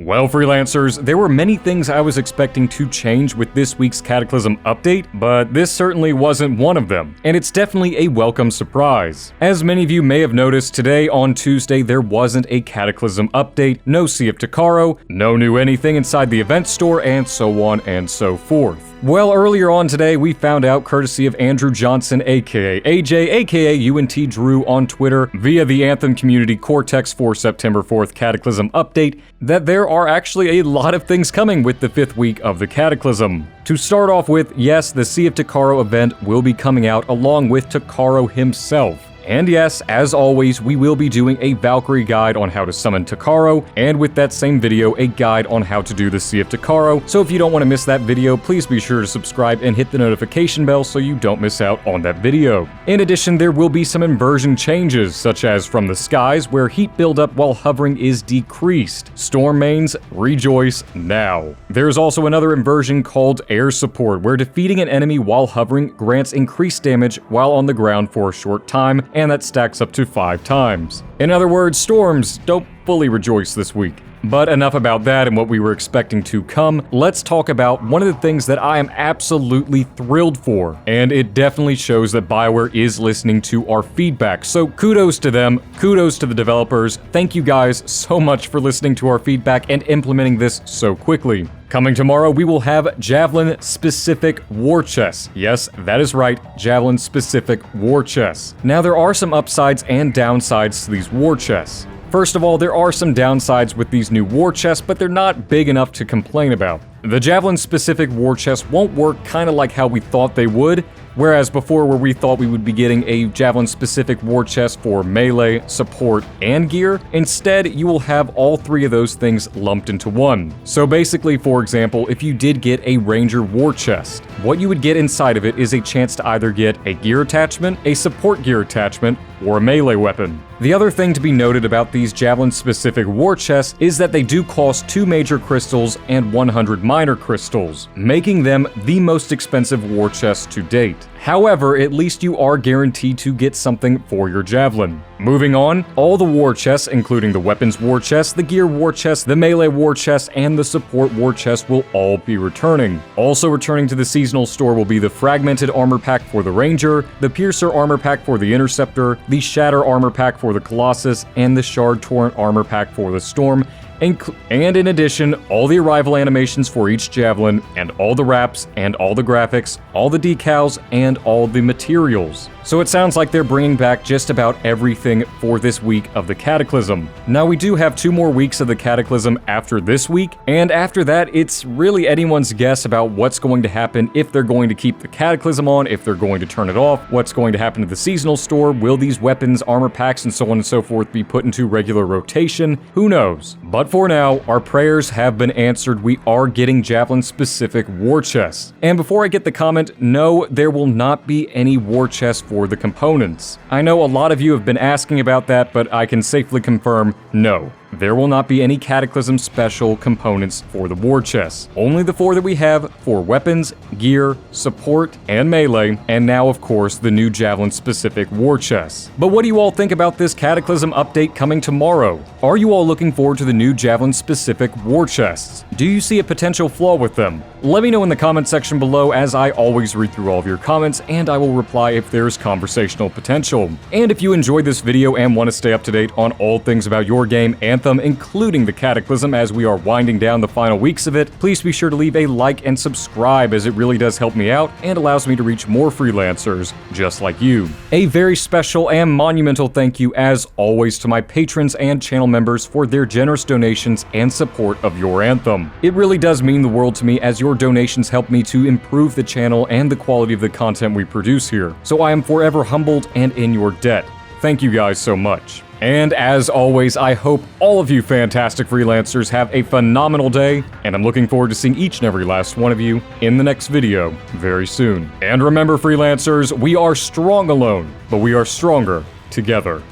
Well, Freelancers, there were many things I was expecting to change with this week's Cataclysm update, but this certainly wasn't one of them, and it's definitely a welcome surprise. As many of you may have noticed, today on Tuesday there wasn't a Cataclysm update, no Sea of Takaro, no new anything inside the event store, and so on and so forth. Well, earlier on today, we found out, courtesy of Andrew Johnson, aka AJ, aka UNT Drew on Twitter, via the Anthem Community Cortex for September 4th Cataclysm update, that there are actually a lot of things coming with the 5th week of the Cataclysm. To start off with, yes, the Sea of Takaro event will be coming out along with Takaro himself. And yes, as always, we will be doing a Valkyrie guide on how to summon Takaro, and with that same video, a guide on how to do the Sea of Takaro. So if you don't want to miss that video, please be sure to subscribe and hit the notification bell so you don't miss out on that video. In addition, there will be some inversion changes, such as from the skies, where heat buildup while hovering is decreased. Storm mains, rejoice now. There's also another inversion called air support, where defeating an enemy while hovering grants increased damage while on the ground for a short time, and that stacks up to 5 times. In other words, storms don't fully rejoice this week. But enough about that and what we were expecting to come. Let's talk about one of the things that I am absolutely thrilled for. And it definitely shows that BioWare is listening to our feedback. So kudos to them, kudos to the developers. Thank you guys so much for listening to our feedback and implementing this so quickly. Coming tomorrow, we will have Javelin-specific war chests. Yes, that is right, Javelin-specific war chests. Now, there are some upsides and downsides to these war chests. First of all, there are some downsides with these new war chests, but they're not big enough to complain about. The Javelin-specific war chests won't work kind of like how we thought they would, whereas before where we thought we would be getting a Javelin-specific war chest for melee, support, and gear, instead you will have all 3 of those things lumped into one. So basically, for example, if you did get a Ranger war chest, what you would get inside of it is a chance to either get a gear attachment, a support gear attachment, or a melee weapon. The other thing to be noted about these Javelin-specific war chests is that they do cost 2 major crystals and 100 minor crystals, making them the most expensive war chests to date. However, at least you are guaranteed to get something for your Javelin. Moving on, all the war chests, including the weapons war chest, the gear war chest, the melee war chest, and the support war chest will all be returning. Also returning to the seasonal store will be the Fragmented Armor Pack for the Ranger, the Piercer Armor Pack for the Interceptor, the Shatter Armor Pack for the Colossus, and the Shard Torrent Armor Pack for the Storm. And in addition, all the arrival animations for each Javelin, and all the wraps, and all the graphics, all the decals, and all the materials. So it sounds like they're bringing back just about everything for this week of the Cataclysm. Now, we do have 2 more weeks of the Cataclysm after this week, and after that, it's really anyone's guess about what's going to happen, if they're going to keep the Cataclysm on, if they're going to turn it off, what's going to happen to the seasonal store, will these weapons, armor packs, and so on and so forth be put into regular rotation? Who knows? But for now, our prayers have been answered. We are getting Javelin-specific war chests. And before I get the comment, no, there will not be any war chests for the components. I know a lot of you have been asking about that, but I can safely confirm, no. There will not be any Cataclysm special components for the war chests. Only the 4 that we have for weapons, gear, support, and melee, and now of course the new Javelin-specific war chests. But what do you all think about this Cataclysm update coming tomorrow? Are you all looking forward to the new Javelin-specific war chests? Do you see a potential flaw with them? Let me know in the comment section below, as I always read through all of your comments, and I will reply if there's conversational potential. And if you enjoyed this video and want to stay up to date on all things about your game, Anthem, including the Cataclysm as we are winding down the final weeks of it, please be sure to leave a like and subscribe, as it really does help me out and allows me to reach more freelancers just like you. A very special and monumental thank you as always to my patrons and channel members for their generous donations and support of your Anthem. It really does mean the world to me, as your donations help me to improve the channel and the quality of the content we produce here. So I am forever humbled and in your debt. Thank you guys so much. And as always, I hope all of you fantastic freelancers have a phenomenal day, and I'm looking forward to seeing each and every last one of you in the next video very soon. And remember, freelancers, we are strong alone, but we are stronger together.